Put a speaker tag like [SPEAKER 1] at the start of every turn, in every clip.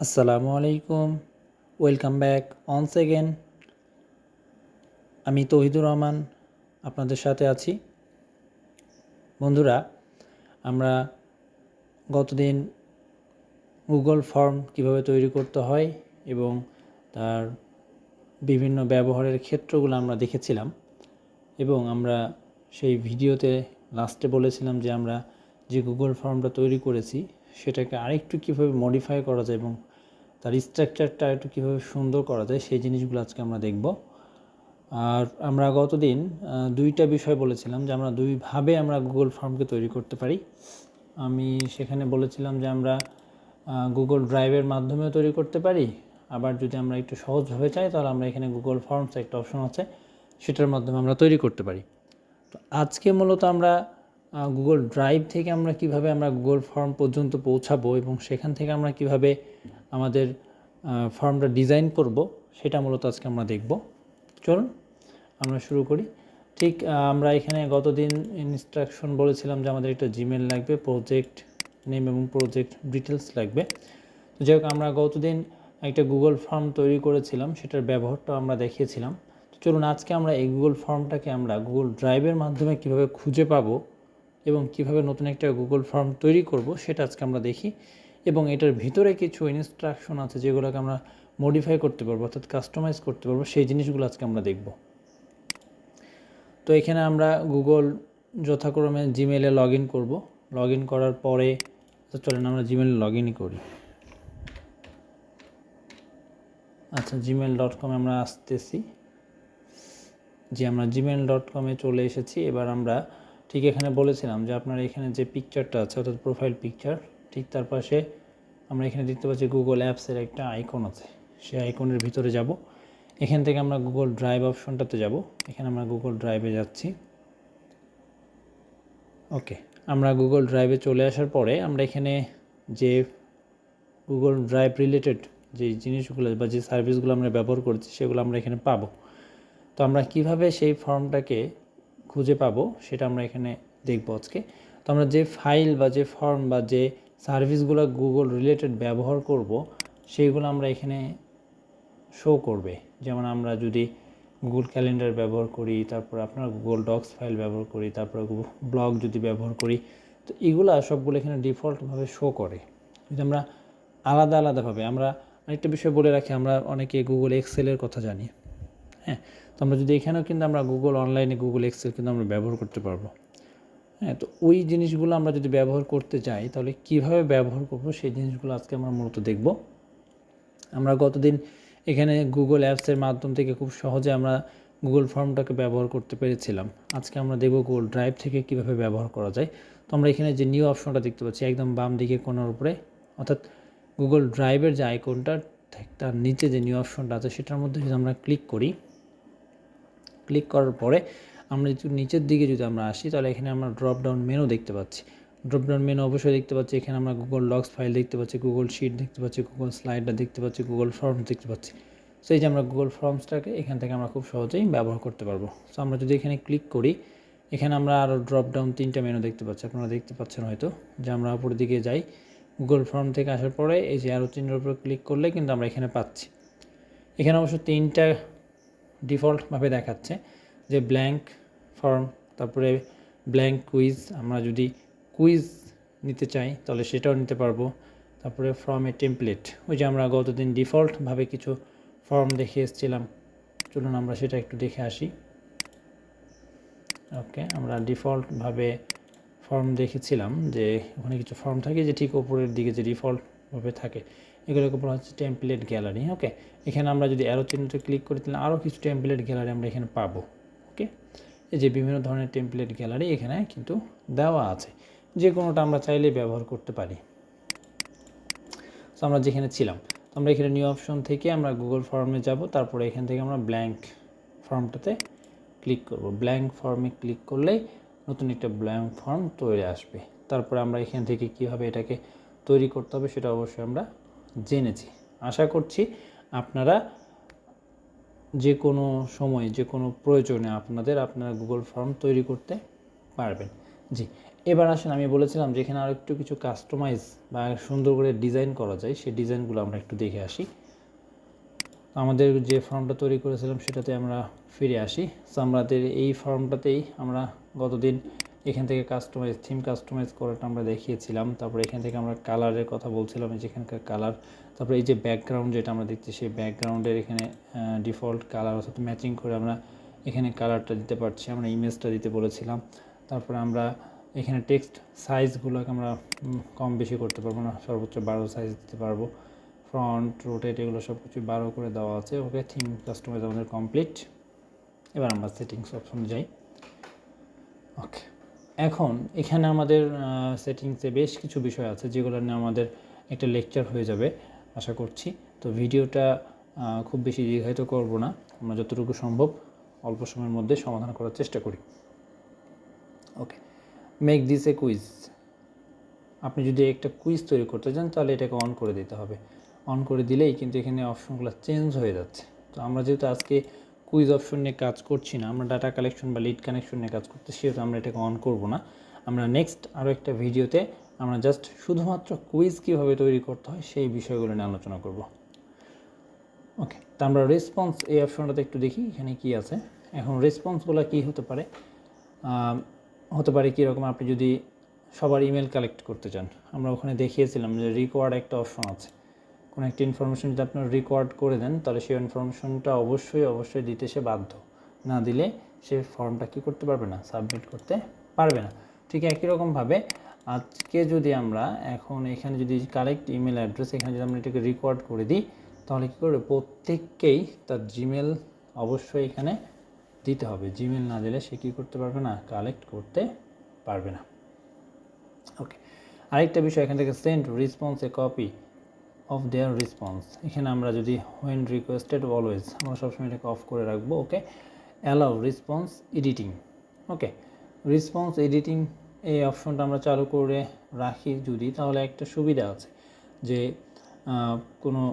[SPEAKER 1] আসসালামু আলাইকুম, welcome back অনস again. আমি তৌহিদুর রহমান আপনাদের সাথে আছি। বন্ধুরা, আমরা গতদিন গুগল ফর্ম কিভাবে তৈরি করতে হয় এবং তার বিভিন্ন ব্যবহারের ক্ষেত্রগুলো আমরা দেখেছিলাম এবং আমরা সেই ভিডিওতে লাস্টে বলেছিলাম যে আমরা যে গুগল ফর্মটা তৈরি করেছি সেটাকে আরেকটু কীভাবে মডিফাই করা যায় এবং তার স্ট্রাকচারটা একটু কীভাবে সুন্দর করা যায় সেই জিনিসগুলো আজকে আমরা দেখব। আর আমরা গতদিন দুইটা বিষয় বলেছিলাম যে আমরা দুইভাবে আমরা গুগল ফর্মকে তৈরি করতে পারি। আমি সেখানে বলেছিলাম যে আমরা গুগল ড্রাইভের মাধ্যমেও তৈরি করতে পারি, আবার যদি আমরা একটু সহজভাবে চাই তাহলে আমরা এখানে গুগল ফর্মস একটা অপশন আছে, সেটার মাধ্যমে আমরা তৈরি করতে পারি। তো আজকে মূলত আমরা গুগল ড্রাইভ থেকে আমরা কিভাবে আমরা গুগল ফর্ম পর্যন্ত পৌঁছাবো এবং সেখান থেকে আমরা কিভাবে আমাদের ফর্মটা ডিজাইন করব সেটা মূলত আজকে আমরা দেখব। চলুন আমরা শুরু করি। ঠিক আমরা এখানে গতদিন ইনস্ট্রাকশন বলেছিলাম যে আমাদের একটা জিমেল লাগবে, প্রজেক্ট নেম এবং প্রজেক্ট ডিটেলস লাগবে। তো যাই হোক, আমরা গতদিন একটা গুগল ফর্ম তৈরি করেছিলাম, সেটার ব্যবহারটা আমরা দেখিয়েছিলাম। তো চলুন আজকে আমরা এই গুগল ফর্মটাকে আমরা গুগল ড্রাইভের মাধ্যমে কিভাবে খুঁজে পাবো এবং কিভাবে নতুন একটা গুগল ফর্ম তৈরি করব সেটা আজকে আমরা দেখি। এবং এটার ভিতরে কিছু ইনস্ট্রাকশন আছে যেগুলোকে আমরা মডিফাই করতে পারবো, অর্থাৎ কাস্টমাইজ করতে পারবো, সেই জিনিসগুলো আজকে আমরা দেখব। তো এখানে আমরা গুগল যথাক্রমে জিমেলে লগ ইন করবো। লগ ইন করার পরে চলেন আমরা জিমেলে লগ ইনই করি। আচ্ছা, gmail.com আমরা আসতেছি। যে আমরা gmail.com-এ চলে এসেছি। এবার আমরা ঠিক এখানে বলেছিলাম যে আপনার এখানে যে পিকচারটা আছে অর্থাৎ প্রোফাইল পিকচার, ঠিক তার পাশে আমরা এখানে দেখতে পাচ্ছি গুগল অ্যাপসের একটা আইকন আছে। সেই আইকনের ভিতরে যাব। এখান থেকে আমরা গুগল ড্রাইভ অপশনটাতে যাব। এখানে আমরা গুগল ড্রাইভে যাচ্ছি। ওকে, আমরা গুগল ড্রাইভে চলে আসার পরে আমরা এখানে যে গুগল ড্রাইভ রিলেটেড যে জিনিসগুলো বা যে সার্ভিসগুলো আমরা ব্যবহার করছি সেগুলো আমরা এখানে পাবো। তো আমরা কিভাবে সেই ফর্মটাকে খুঁজে পাবো সেটা আমরা এখানে দেখব আজকে। তো আমরা যে ফাইল বা যে ফর্ম বা যে সার্ভিসগুলো গুগল রিলেটেড ব্যবহার করব সেইগুলো আমরা এখানে শো করবে। যেমন আমরা যদি গুগল ক্যালেন্ডার ব্যবহার করি, তারপর আপনার গুগল ডক্স ফাইল ব্যবহার করি, তারপর ব্লগ যদি ব্যবহার করি, তো এগুলা সবগুলো এখানে ডিফল্টভাবে শো করে। যদি আমরা আলাদা আলাদাভাবে, আমরা আরেকটা বিষয় বলে রাখি, আমরা অনেকে গুগল এক্সেলের কথা জানি। হ্যাঁ, তো আমরা যদি এখানেও কিন্তু আমরা গুগল অনলাইনে গুগল এক্সেল কিন্তু আমরা ব্যবহার করতে পারবো। হ্যাঁ, তো ওই জিনিসগুলো আমরা যদি ব্যবহার করতে চাই তাহলে কিভাবে ব্যবহার করব সেই জিনিসগুলো আজকে আমরা মূলত দেখব। আমরা গতদিন এখানে গুগল অ্যাপসের মাধ্যম থেকে খুব সহজে আমরা গুগল ফর্মটাকে ব্যবহার করতে পেরেছিলাম। আজকে আমরা দেখব গুগল ড্রাইভ থেকে কিভাবে ব্যবহার করা যায়। তো আমরা এখানে যে নিউ অপশনটা দেখতে পাচ্ছি একদম বাম দিকে কোণার উপরে, অর্থাৎ গুগল ড্রাইভের যে আইকনটা তার নিচে যে নিউ অপশনটা আছে সেটার মধ্যে যদি আমরা ক্লিক করি, ক্লিক করার পরে আমরা একটু নিচের দিকে যদি আমরা আসি তাহলে এখানে আমরা ড্রপ ডাউন মেনু দেখতে পাচ্ছি। ড্রপ ডাউন মেনু অবশ্যই দেখতে পাচ্ছি। এখানে আমরা গুগল ডক্স ফাইল দেখতে পাচ্ছি, গুগল শিট দেখতে পাচ্ছি, গুগল স্লাইডার দেখতে পাচ্ছি, গুগল ফর্মস দেখতে পাচ্ছি। সো এই যে আমরা গুগল ফর্মসটাকে এখান থেকে আমরা খুব সহজেই ব্যবহার করতে পারবো। সো আমরা যদি এখানে ক্লিক করি, এখানে আমরা আরও ড্রপ ডাউন 3টা মেনু দেখতে পাচ্ছি। আপনারা দেখতে পাচ্ছেন হয়তো যে আমরা উপরের দিকে যাই, গুগল ফর্ম থেকে আসার পরে এই যে আরও চিহ্নের উপরে ক্লিক করলে কিন্তু আমরা এখানে পাচ্ছি। এখানে অবশ্য 3টা ডিফল্টভাবে দেখাচ্ছে যে ব্ল্যাঙ্ক ফর্ম, তারপরে ব্ল্যাঙ্ক কুইজ, আমরা যদি কুইজ নিতে চাই তাহলে সেটাও নিতে পারবো। তারপরে ফর্ম এ টেমপ্লেট, ওই যে আমরা গতদিন ডিফল্টভাবে কিছু ফর্ম দেখে এসেছিলাম, চলুন আমরা সেটা একটু দেখে আসি। ওকে, আমরা ডিফল্টভাবে ফর্ম দেখেছিলাম যে ওখানে কিছু ফর্ম থাকে যে ঠিক ওপরের দিকে যে ডিফল্টভাবে থাকে, এগুলোকে বলা হচ্ছে টেমপ্লেট গ্যালারি। ওকে, এখানে আমরা যদি অ্যারো চিহ্নতে ক্লিক করি তাহলে আরও কিছু টেমপ্লেট গ্যালারি আমরা এখানে পাবো। ওকে, এই যে বিভিন্ন ধরনের টেমপ্লেট গ্যালারি এখানে কিন্তু দেওয়া আছে, যে কোনোটা আমরা চাইলে ব্যবহার করতে পারি। তো আমরা যেখানে ছিলাম, তো আমরা এখানে নিউ অপশন থেকে আমরা গুগল ফর্মে যাব, তারপরে এখান থেকে আমরা ব্ল্যাঙ্ক ফর্মটাতে ক্লিক করব। ব্ল্যাঙ্ক ফর্মে ক্লিক করলেই নতুন একটা ব্ল্যাঙ্ক ফর্ম তৈরি আসবে। তারপরে আমরা এখান থেকে কীভাবে এটাকে তৈরি করতে হবে সেটা অবশ্যই আমরা জেনেছি। আশা করছি আপনারা যে কোনো সময় যে কোনো প্রয়োজনে আপনারা গুগল ফর্ম তৈরি করতে পারবেন। জি, এবার আসেন আমি বলেছিলাম যে এখানে আরও একটু কিছু কাস্টমাইজ বা সুন্দর করে ডিজাইন করা যায়, সেই ডিজাইনগুলো আমরা একটু দেখে আসি। আমাদের যে ফর্মটা তৈরি করেছিলাম সেটাতে আমরা ফিরে আসি। সো আমাদের এই ফর্মটাতেই আমরা গতদিন এখান থেকে থিম কাস্টমাইজ করাটা আমরা দেখিয়েছিলাম। তারপরে এখান থেকে আমরা কালারের কথা বলছিলাম, যেখানকার কালার, তারপরে এই যে ব্যাকগ্রাউন্ড যেটা আমরা দেখছি সেই ব্যাকগ্রাউন্ডের এখানে ডিফল্ট কালার অর্থাৎ ম্যাচিং করে আমরা এখানে কালারটা দিতে পারছি, আমরা ইমেজটা দিতে বলেছিলাম। তারপরে আমরা এখানে টেক্সট সাইজগুলোকে আমরা কম বেশি করতে পারবো না, সর্বোচ্চ 12 সাইজ দিতে পারবো। ফ্রন্ট, রোটেট এগুলো সব কিছু 12 করে দেওয়া আছে। ওকে, থিম কাস্টমাইজ আমাদের কমপ্লিট। এবার আমরা সেটিংস অপশনে যাই। ওকে, এখন এখানে আমাদের সেটিংসে বেশ কিছু বিষয় আছে যেগুলো নিয়ে আমাদের একটা লেকচার হয়ে যাবে আশা করছি। তো ভিডিওটা খুব বেশি দীর্ঘায়িত করব না, আমরা যতটুকু সম্ভব অল্প সময়ের মধ্যে সমাধান করার চেষ্টা করি। ওকে, মেক দিস এ কুইজ। আপনি যদি একটা কুইজ তৈরি করতে চান তাহলে এটাকে অন করে দিতে হবে। অন করে দিলেই কিন্তু এখানে অপশনগুলো চেঞ্জ হয়ে যাচ্ছে। তো আমরা যেহেতু আজকে কুইজ অপশন নিয়ে কাজ করছি না, আমরা ডাটা কালেকশন বা লিড কানেকশন নিয়ে কাজ করতে, সেহেতু আমরা এটাকে অন করব না। আমরা নেক্সট আরও একটা ভিডিওতে আমরা জাস্ট শুধুমাত্র কুইজ কীভাবে তৈরি করতে হয় সেই বিষয়গুলো নিয়ে আলোচনা করব। ওকে, তো আমরা রেসপন্স এই অপশনটাতে একটু দেখি এখানে কি আছে। এখন রেসপন্সগুলো কী হতে পারে কীরকম, আপনি যদি সবার ইমেল কালেক্ট করতে চান, আমরা ওখানে দেখিয়েছিলাম যে রিকোয়ার্ড একটা অপশন আছে। কোনো একটা ইনফরমেশন যদি আপনার রিকোয়ার্ড করে দেন তাহলে সেই ইনফরমেশনটা অবশ্যই দিতে সে বাধ্য, না দিলে সে ফর্মটা কী করতে পারবে না, সাবমিট করতে পারবে না। ঠিক একই রকমভাবে আজকে যদি আমরা এখন এখানে যদি কালেক্ট ইমেল অ্যাড্রেস, এখানে যদি আমরা এটাকে রিকোয়ার্ড করে দিই তাহলে কী করবে, প্রত্যেককেই তার জিমেল অবশ্যই এখানে দিতে হবে। জিমেল না দিলে সে কী করতে পারবে না, কালেক্ট করতে পারবে না। ওকে, আরেকটা বিষয় এখান থেকে send response A copy of their response, এখানে আমরা যদি হোয়েন রিকোয়েস্টেড অলওয়েজ আমরা সবসময় এটাকে অফ করে রাখবো। ওকে, অ্যালাউ রেসপন্স এডিটিং। ওকে, রেসপন্স এডিটিং এই অপশনটা আমরা চালু করে রাখি যদি, তাহলে একটা সুবিধা আছে যে কোনো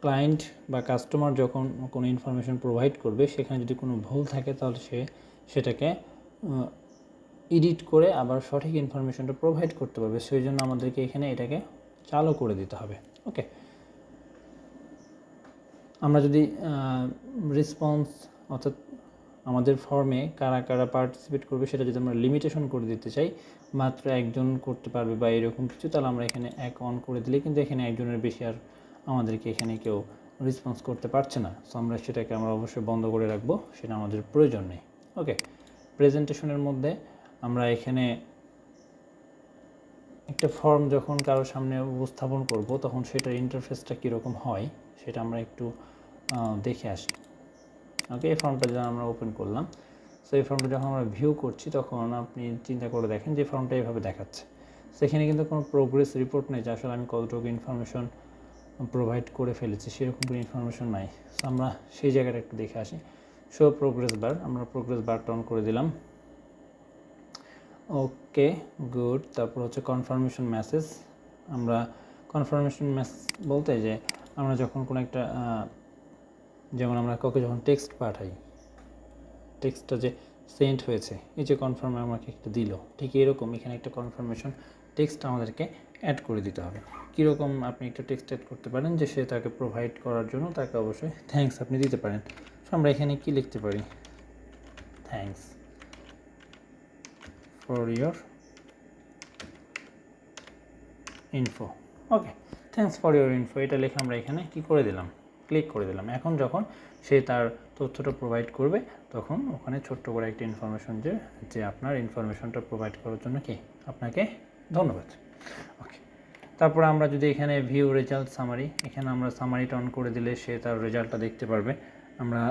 [SPEAKER 1] ক্লায়েন্ট বা কাস্টমার যখন কোনো ইনফরমেশন প্রোভাইড করবে সেখানে যদি কোনো ভুল থাকে তাহলে সে সেটাকে এডিট করে আবার সঠিক ইনফরমেশনটা প্রোভাইড করতে পারবে। সেই জন্য আমাদেরকে এখানে এটাকে চালু করে দিতে হবে। ওকে, আমরা যদি রেসপন্স অর্থাৎ আমাদের ফর্মে কারা কারা পার্টিসিপেট করবে সেটা যদি আমরা লিমিটেশন করে দিতে চাই, মাত্র একজন করতে পারবে বা এরকম কিছু, তাহলে আমরা এখানে এক অন করে দিলে কিন্তু এখানে একজনের বেশি আর আমাদেরকে এখানে কেউ রেসপন্স করতে পারছে না। সো আমরা সেটাকে আমরা অবশ্যই বন্ধ করে রাখবো, সেটা আমাদের প্রয়োজন নেই। ওকে, প্রেজেন্টেশনের মধ্যে আমরা এখানে একটা ফর্ম যখন কারোর সামনে উপস্থাপন করব তখন সেটার ইন্টারফেসটা কীরকম হয় সেটা আমরা একটু দেখে আসি। ওকে, এই ফর্মটা যখন আমরা ওপেন করলাম, সো এই ফর্মটা যখন আমরা ভিউ করছি তখন আপনি চিন্তা করে দেখেন যে ফর্মটা এইভাবে দেখাচ্ছে। সেখানে কিন্তু কোনো প্রোগ্রেস রিপোর্ট নেই যে আসলে আমি কতটুকু ইনফরমেশন প্রোভাইড করে ফেলেছি, সেরকম কোনো ইনফরমেশন নাই। সো আমরা সেই জায়গাটা একটু দেখে আসি। শো প্রোগ্রেস বার, আমরা প্রোগ্রেস বারটা অন করে দিলাম। ওকে, গুড। তারপর হচ্ছে কনফার্মেশন মেসেজ। আমরা কনফার্মেশন মেসেজ বলতে যে আমরা যখন কোনো একটা যেমন আমরা কাউকে যখন টেক্সট পাঠাই, টেক্সটটা যে সেন্ড হয়েছে, এই যে কনফার্ম আমাকে একটা দিল, ঠিক এরকম এখানে একটা কনফার্মেশন টেক্সট আমাদেরকে অ্যাড করে দিতে হবে। কীরকম আপনি একটা টেক্সট অ্যাড করতে পারেন যে সে তাকে প্রোভাইড করার জন্য তাকে অবশ্যই থ্যাঙ্কস আপনি দিতে পারেন। সো আমরা এখানে কি লিখতে পারি, thanks for your info. Okay, thanks for your info, এটা লিখে আমরা এখানে কি করে দিলাম, ক্লিক করে দিলাম। এখন যখন সে তার তথ্যটা প্রোভাইড করবে তখন ওখানে ছোট্ট করে একটা ইনফরমেশন যে আপনার ইনফরমেশনটা প্রোভাইড করার জন্য কি আপনাকে ধন্যবাদ। ওকে, তারপর আমরা যদি এখানে ভিউ রেজাল্ট সামারি, এখানে আমরা সামারিটা অন করে দিলে সে তার রেজাল্টটা দেখতে পারবে। আমরা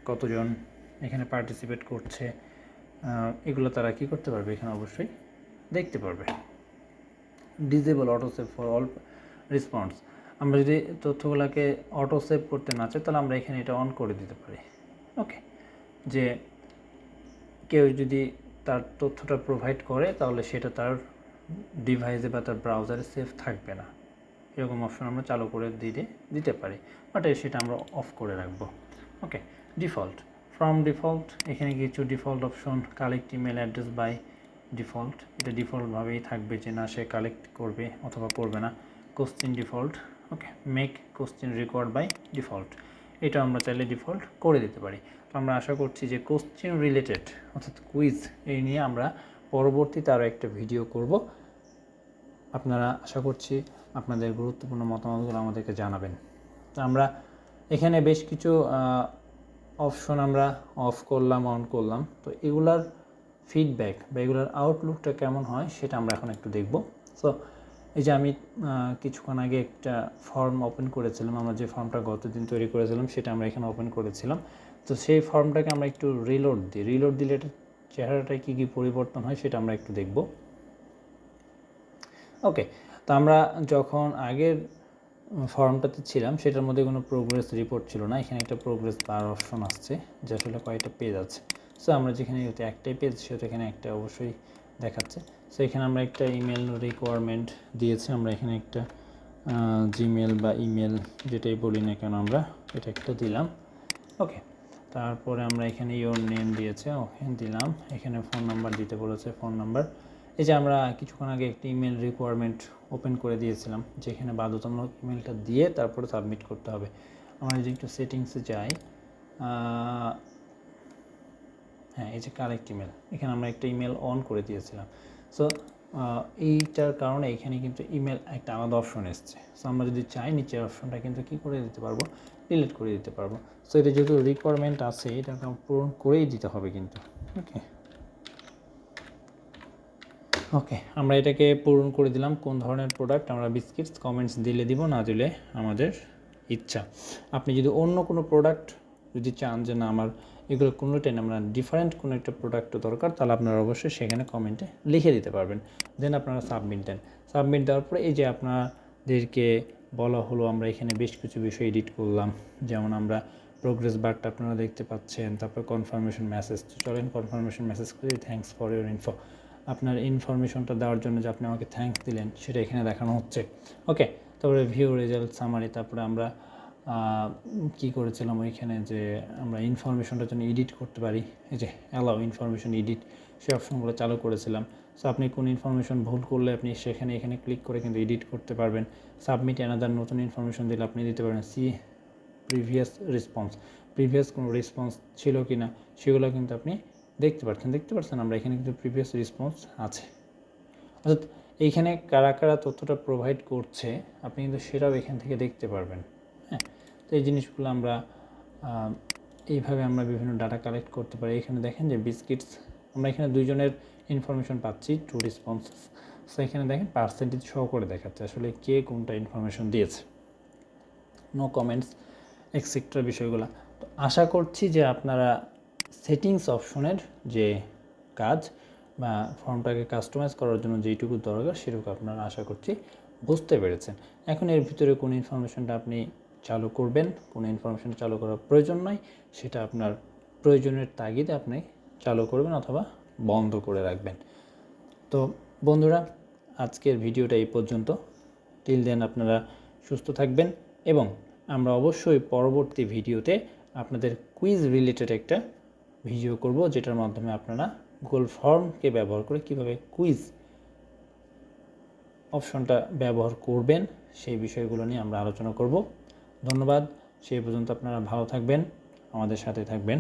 [SPEAKER 1] কতজন এখানে পার্টিসিপেট করছে এগুলো তারা কি করতে পারবে, এখানে অবশ্যই দেখতে পারবে। Disable auto save for all response, আমরা যদি তথ্যগুলোকে অটো সেভ করতে না চাই তাহলে আমরা এখানে এটা অন করে দিতে পারি। ওকে, যে কেউ যদি তার তথ্যটা প্রোভাইড করে তাহলে সেটা তার ডিভাইসে বা তার ব্রাউজারে সেভ থাকবে না, এরকম অপশন আমরা চালু করে দিতে পারি, বাট সেটা আমরা অফ করে রাখবো। ওকে, ডিফল্ট, ফ্রম ডিফল্ট, এখানে কিছু default option, collect email address by default, এটা ডিফল্টভাবেই থাকবে যে না সে কালেক্ট করবে অথবা করবে না। Question default, okay. Make question record by default, এটা আমরা চাইলে ডিফল্ট করে দিতে পারি। তো আমরা আশা করছি যে কোশ্চেন রিলেটেড অর্থাৎ কুইজ এই নিয়ে আমরা পরবর্তীতে আরও একটা ভিডিও করব। আপনারা আশা করছি আপনাদের গুরুত্বপূর্ণ মতামতগুলো আমাদেরকে জানাবেন। তো আমরা এখানে বেশ কিছু অপশন আমরা অফ করলাম, অন করলাম। তো এগুলার ফিডব্যাক বা এগুলার আউটলুকটা কেমন হয় সেটা আমরা এখন একটু দেখব। সো এই যে আমি কিছুক্ষণ আগে একটা ফর্ম ওপেন করেছিলাম, আমরা যে ফর্মটা গতদিন তৈরি করেছিলাম সেটা আমরা এখানে ওপেন করেছিলাম। তো সেই ফর্মটাকে আমরা একটু রিলোড দিই, রিলোড দিলে এটা চেহারাটায় কী কী পরিবর্তন হয় সেটা আমরা একটু দেখব। ওকে, তো আমরা যখন আগের ফর্মটাতে ছিলাম সেটার মধ্যে কোনো প্রোগ্রেস রিপোর্ট ছিল না। এখানে একটা প্রোগ্রেস বার অপশন আসছে যে আসলে কয়েকটা পেজ আছে। সো আমরা যেখানে একটাই পেজ সেহেতু এখানে একটা অবশ্যই দেখাচ্ছে। সো এখানে আমরা একটা ইমেল রিকোয়ারমেন্ট দিয়েছি, আমরা এখানে একটা জিমেল বা ইমেল যেটাই বলি না কেন আমরা এটা একটা দিলাম। ওকে, তারপরে আমরা এখানে ইওর নেম দিয়েছে, ওকে দিলাম। এখানে ফোন নাম্বার দিতে বলেছে, ফোন নাম্বার। এই যে আমরা কিছুক্ষণ আগে একটি ইমেল রিকোয়ারমেন্ট ওপেন করে দিয়েছিলাম, যেখানে বাধ্যতামূলক ইমেলটা দিয়ে তারপরে সাবমিট করতে হবে। আমরা যদি একটু সেটিংসে যাই, হ্যাঁ এই যে কারেক্ট ইমেল, এখানে আমরা একটা ইমেল অন করে দিয়েছিলাম। সো এইটার কারণে এখানে কিন্তু ইমেল একটা আলাদা অপশন এসছে। সো আমরা যদি চাই নিচের অপশনটা কিন্তু কী করে দিতে পারবো, ডিলিট করে দিতে পারবো। সো এটা যেহেতু রিকোয়ারমেন্ট আছে এটাকে পূরণ করেই দিতে হবে কিন্তু। ওকে ওকে, আমরা এটাকে পূরণ করে দিলাম। কোন ধরনের প্রোডাক্ট, আমরা বিস্কিটস, কমেন্টস দিলে দিব, না দিলে আমাদের ইচ্ছা। আপনি যদি অন্য কোনো প্রোডাক্ট যদি চান যে না আমার এগুলো কোনোটাই না, আমরা ডিফারেন্ট কোনো একটা প্রোডাক্ট দরকার, তাহলে আপনারা অবশ্যই সেখানে কমেন্টে লিখে দিতে পারবেন। দেন আপনারা সাবমিট দেন। সাবমিট দেওয়ার পরে এই যে আপনাদেরকে বলা হলো, আমরা এখানে বেশ কিছু বিষয় এডিট করলাম। যেমন আমরা প্রোগ্রেস বারটা আপনারা দেখতে পাচ্ছেন, তারপর কনফার্মেশন মেসেজ। চলেন কনফার্মেশন মেসেজ করি, থ্যাঙ্কস ফর ইউর ইনফো। আপনার ইনফরমেশনটা দেওয়ার জন্য যে আপনি আমাকে থ্যাঙ্কস দিলেন সেটা এখানে দেখানো হচ্ছে। ওকে, তারপরে ভিউ রেজাল্ট সামারি। তারপরে আমরা কি করেছিলাম ওইখানে যে আমরা ইনফরমেশনটার জন্য এডিট করতে পারি, এই যে অ্যালাউ ইনফরমেশন এডিট, সেই অপশনগুলো চালু করেছিলাম। সো আপনি কোন ইনফরমেশন ভুল করলে আপনি এখানে ক্লিক করে কিন্তু এডিট করতে পারবেন। সাবমিট অ্যানাদার, নতুন ইনফরমেশন দিলে আপনি দিতে পারবেন। সি প্রিভিয়াস রেসপন্স, প্রিভিয়াস কোনো রেসপন্স ছিল কি না সেগুলো কিন্তু আপনি দেখতে পাচ্ছেন। আমরা এখানে কিন্তু প্রিভিয়াস রেসপন্স আছে, অর্থাৎ এইখানে কারা কারা তথ্যটা প্রোভাইড করছে আপনি কিন্তু সেটাও এখান থেকে দেখতে পারবেন। হ্যাঁ, তো এই জিনিসগুলো আমরা এইভাবে আমরা বিভিন্ন ডাটা কালেক্ট করতে পারি। এখানে দেখেন যে বিস্কিটস, আমরা এখানে দুইজনের ইনফরমেশন পাচ্ছি, টু রেসপন্সেস। সো এখানে দেখেন পার্সেন্টেজ সহ করে দেখাচ্ছে আসলে কে কোনটা ইনফরমেশন দিয়েছে, নো কমেন্টস এক্সেট্রা বিষয়গুলো। তো আশা করছি যে আপনারা সেটিংস অপশনের যে কাজ বা ফর্মটাকে কাস্টমাইজ করার জন্য যেইটুকু দরকার সেটুকু আপনারা আশা করছি বুঝতে পেরেছেন। এখন এর ভিতরে কোন ইনফরমেশনটা আপনি চালু করবেন, কোন ইনফরমেশনটা চালু করার প্রয়োজন নয়, সেটা আপনার প্রয়োজনের তাগিদে আপনি চালু করবেন অথবা বন্ধ করে রাখবেন। তো বন্ধুরা, আজকের ভিডিওটা এই পর্যন্ত। টিল দেন আপনারা সুস্থ থাকবেন এবং আমরা অবশ্যই পরবর্তী ভিডিওতে আপনাদের কুইজ রিলেটেড একটা ভিডিও করব, যেটার মাধ্যমে আপনারা গুগল ফর্মকে ব্যবহার করে কিভাবে কুইজ অপশনটা ব্যবহার করবেন সেই বিষয়গুলো নিয়ে আমরা আলোচনা করব। ধন্যবাদ, সেই পর্যন্ত আপনারা ভালো থাকবেন, আমাদের সাথে থাকবেন।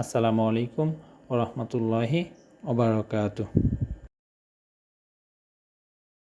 [SPEAKER 1] আসসালামু আলাইকুম ওয়া রাহমাতুল্লাহি ওয়া বারাকাতুহু।